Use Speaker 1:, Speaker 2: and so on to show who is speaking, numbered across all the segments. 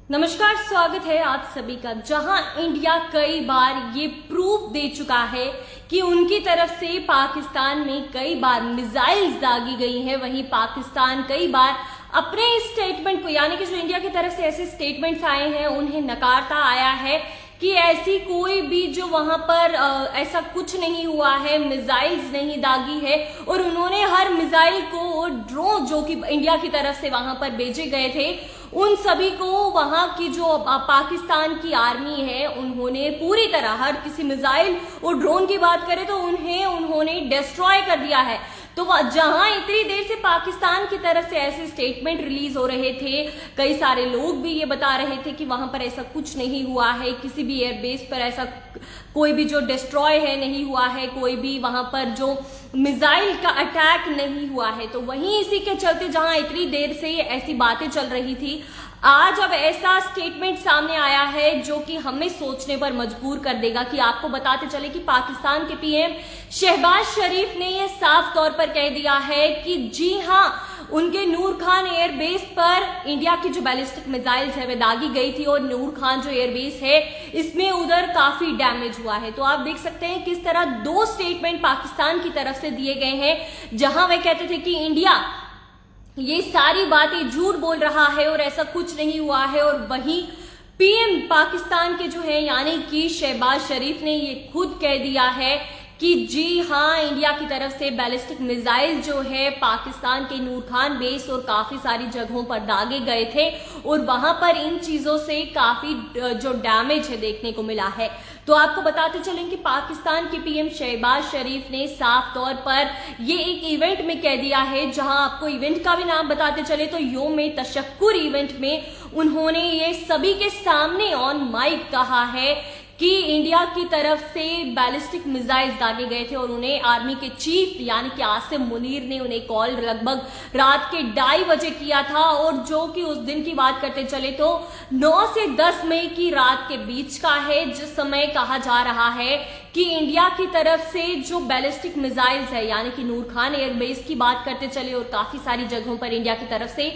Speaker 1: नमस्कार, स्वागत है आप सभी का। जहां इंडिया कई बार ये प्रूफ दे चुका है कि उनकी तरफ से पाकिस्तान में कई बार मिसाइल्स दागी गई हैं, वहीं पाकिस्तान कई बार अपने इस स्टेटमेंट को, यानी कि जो इंडिया की तरफ से ऐसे स्टेटमेंट्स आए हैं उन्हें नकारता आया है कि ऐसी कोई भी जो वहां पर ऐसा कुछ नहीं हुआ है, मिसाइल्स नहीं दागी है। और उन्होंने हर मिसाइल को, ड्रोन जो कि इंडिया की तरफ से वहां पर भेजे गए थे, उन सभी को वहां की जो पाकिस्तान की आर्मी है उन्होंने पूरी तरह हर किसी मिसाइल और ड्रोन की बात करें तो उन्होंने डिस्ट्रॉय कर दिया है। तो जहां इतनी देर से पाकिस्तान की तरफ से ऐसे स्टेटमेंट रिलीज हो रहे थे, कई सारे लोग भी ये बता रहे थे कि वहां पर ऐसा कुछ नहीं हुआ है, किसी भी एयरबेस पर ऐसा कोई भी जो डिस्ट्रॉय है नहीं हुआ है, कोई भी वहां पर जो मिसाइल का अटैक नहीं हुआ है। तो वहीं इसी के चलते जहां इतनी देर से ऐसी बातें चल रही थी, आज अब ऐसा स्टेटमेंट सामने आया है जो कि हमें सोचने पर मजबूर कर देगा। कि आपको बताते चले कि पाकिस्तान के पीएम शहबाज शरीफ ने यह साफ तौर पर कह दिया है कि जी हां, उनके नूर खान एयरबेस पर इंडिया की जो बैलिस्टिक मिसाइल्स है वे दागी गई थी और नूर खान जो एयरबेस है इसमें उधर काफी डैमेज हुआ है। तो आप देख सकते हैं किस तरह दो स्टेटमेंट पाकिस्तान की तरफ से दिए गए हैं, जहां वे कहते थे कि इंडिया ये सारी बातें झूठ बोल रहा है और ऐसा कुछ नहीं हुआ है, और वहीं पीएम पाकिस्तान के जो है यानी कि शहबाज शरीफ ने ये खुद कह दिया है कि जी हां, इंडिया की तरफ से बैलिस्टिक मिसाइल जो है पाकिस्तान के नूर खान बेस और काफी सारी जगहों पर दागे गए थे और वहां पर इन चीजों से काफी जो डैमेज है देखने को मिला है। तो आपको बताते चलें कि पाकिस्तान के पीएम शहबाज शरीफ ने साफ तौर पर ये एक इवेंट में कह दिया है, जहां आपको इवेंट का भी नाम बताते चले तो योम तशक्कुर इवेंट में उन्होंने ये सभी के सामने ऑन माइक कहा है कि इंडिया की तरफ से बैलिस्टिक मिसाइल्स दागे गए थे और उन्हें आर्मी के चीफ यानी कि आसिम मुनीर ने उन्हें कॉल लगभग रात के 2:30 बजे किया था। और जो कि उस दिन की बात करते चले तो 9 से 10 मई की रात के बीच का है, जिस समय कहा जा रहा है कि इंडिया की तरफ से जो बैलिस्टिक मिसाइल्स है यानी कि नूर खान एयरबेस की बात करते चले और काफी सारी जगहों पर इंडिया की तरफ से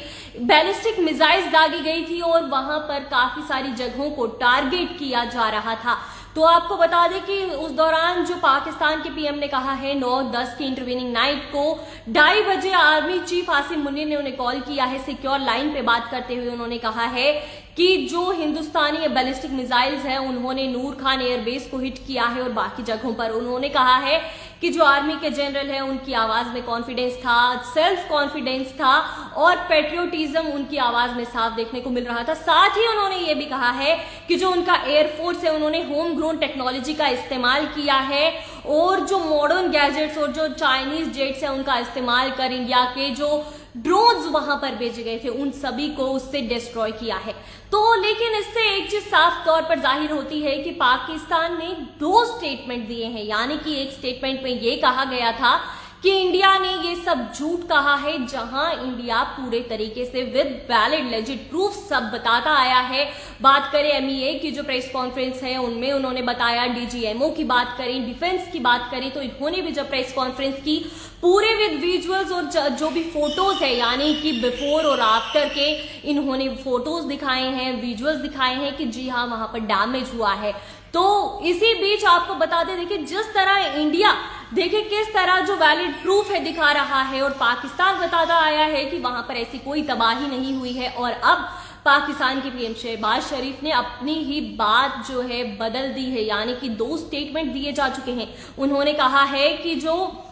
Speaker 1: बैलिस्टिक मिसाइल्स दागी गई थी और वहां पर काफी सारी जगहों को टारगेट किया जा रहा था। तो आपको बता दें कि उस दौरान जो पाकिस्तान के पीएम ने कहा है 9-10 की इंटरवीनिंग नाइट को 2:30 बजे आर्मी चीफ आसिम मुनीर ने उन्हें कॉल किया है। सिक्योर लाइन पे बात करते हुए उन्होंने कहा है कि जो हिंदुस्तानी बैलिस्टिक मिसाइल्स हैं उन्होंने नूर खान एयरबेस को हिट किया है और बाकी जगहों पर। उन्होंने कहा है कि जो आर्मी के जनरल हैं उनकी आवाज में कॉन्फिडेंस था, सेल्फ कॉन्फिडेंस था और पेट्रियोटिज्म उनकी आवाज में साफ देखने को मिल रहा था। साथ ही उन्होंने ये भी कहा है कि जो उनका एयरफोर्स है उन्होंने होम ग्रोन टेक्नोलॉजी का इस्तेमाल किया है और जो मॉडर्न गैजेट्स और जो चाइनीज जेट्स है उनका इस्तेमाल कर इंडिया के जो ड्रोन्स वहां पर भेजे गए थे उन सभी को उससे डिस्ट्रॉय किया है। तो लेकिन इससे एक चीज साफ तौर पर जाहिर होती है कि पाकिस्तान ने दो स्टेटमेंट दिए हैं, यानी कि एक स्टेटमेंट में ये कहा गया था कि इंडिया ने ये सब झूठ कहा है, जहां इंडिया पूरे तरीके से विद वैलिड लेजिट प्रूफ सब बताता आया है। बात करें एमईए की जो प्रेस कॉन्फ्रेंस है उनमें उन्होंने बताया, डीजीएमओ की बात करें, डिफेंस की बात करें तो इन्होंने भी जब प्रेस कॉन्फ्रेंस की पूरे विद विजुअल्स और जो भी फोटोज है यानी कि बिफोर और आफ्टर के इन्होंने फोटोज दिखाए हैं, विजुअल्स दिखाए हैं कि जी हाँ वहां पर डैमेज हुआ है। तो इसी बीच आपको बता दें, देखिए जिस तरह इंडिया देखिए किस तरह जो वैलिड प्रूफ है दिखा रहा है और पाकिस्तान बताता आया है कि वहां पर ऐसी कोई तबाही नहीं हुई है। और अब पाकिस्तान के पीएम शहबाज शरीफ ने अपनी ही बात जो है बदल दी है, यानी कि दो स्टेटमेंट दिए जा चुके हैं। उन्होंने कहा है कि जो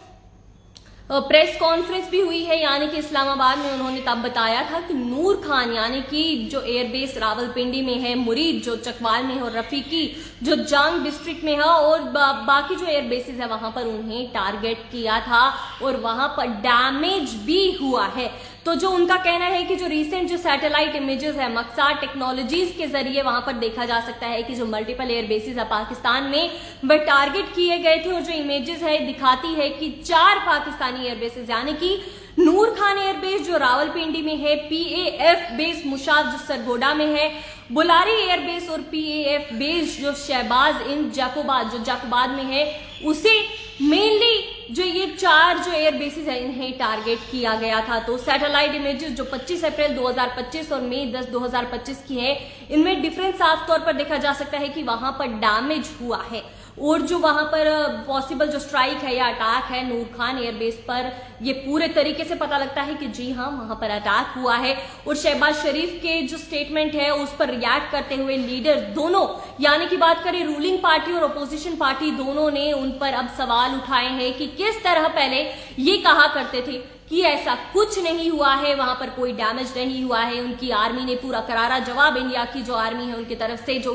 Speaker 1: प्रेस कॉन्फ्रेंस भी हुई है यानी कि इस्लामाबाद में, उन्होंने तब बताया था कि नूर खान यानी कि जो एयरबेस रावलपिंडी में है, मुरीद जो चकवाल में है और रफीकी जो जांग डिस्ट्रिक्ट में है और बाकी जो एयरबेसेस है वहां पर उन्हें टारगेट किया था और वहां पर डैमेज भी हुआ है। तो जो उनका कहना है कि जो रिसेंट जो सैटेलाइट इमेजेस है मक्सार टेक्नोलॉजीज के जरिए वहां पर देखा जा सकता है कि जो मल्टीपल एयरबेसेस है पाकिस्तान में वह टारगेट किए गए थे और जो इमेजेस है दिखाती है कि 4 पाकिस्तानी एयरबेसेस यानी कि नूर खान एयरबेस जो रावलपिंडी में है, पीएएफ बेस मुशाफ जो सरगोडा में है, बुलारी एयरबेस और पीएएफ बेस जो शहबाज इन जैकोबाद जो जैकोबाद में है, उसे मेनली जो ये 4 जो एयर बेसिस है इन्हें टारगेट किया गया था। तो सैटेलाइट इमेजेस जो 25 अप्रैल 2025 और मई 10 2025 की है, इनमें डिफरेंस साफ तौर पर देखा जा सकता है कि वहां पर डैमेज हुआ है और जो वहां पर पॉसिबल जो स्ट्राइक है या अटैक है नूर खान एयरबेस पर, ये पूरे तरीके से पता लगता है कि जी हाँ वहां पर अटैक हुआ है। और शहबाज शरीफ के जो स्टेटमेंट है उस पर रिएक्ट करते हुए लीडर दोनों, यानी कि बात करें रूलिंग पार्टी और अपोजिशन पार्टी, दोनों ने उन पर अब सवाल उठाए हैं कि किस तरह पहले ये कहा करते थे कि ऐसा कुछ नहीं हुआ है, वहां पर कोई डैमेज नहीं हुआ है। उनकी आर्मी ने पूरा करारा जवाब, इंडिया की जो आर्मी है उनकी तरफ से जो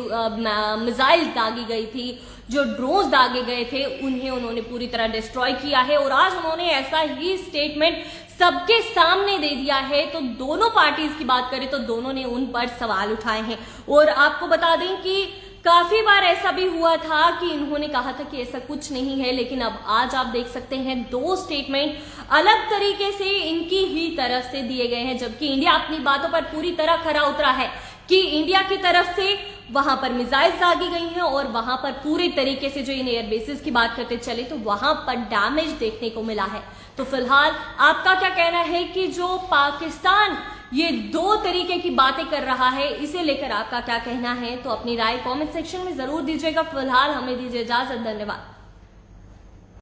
Speaker 1: मिसाइल दागी गई थी, जो ड्रोन्स दागे गए थे, उन्हें उन्होंने पूरी तरह डिस्ट्रॉय किया है। और आज उन्होंने ऐसा ही स्टेटमेंट सबके सामने दे दिया है। तो दोनों पार्टीज की बात करें तो दोनों ने उन पर सवाल उठाए हैं। और आपको बता दें कि काफी बार ऐसा भी हुआ था कि इन्होंने कहा था कि ऐसा कुछ नहीं है, लेकिन अब आज आप देख सकते हैं 2 स्टेटमेंट अलग तरीके से इनकी ही तरफ से दिए गए हैं, जबकि इंडिया अपनी बातों पर पूरी तरह खरा उतरा है कि इंडिया की तरफ से वहां पर मिसाइल्स दागी गई हैं और वहां पर पूरे तरीके से जो इन एयर बेसिस की बात करते चले तो वहां पर डैमेज देखने को मिला है। तो फिलहाल आपका क्या कहना है कि जो पाकिस्तान ये 2 तरीके की बातें कर रहा है, इसे लेकर आपका क्या कहना है? तो अपनी राय कमेंट सेक्शन में जरूर दीजिएगा। फिलहाल हमें दीजिए इजाजत, धन्यवाद।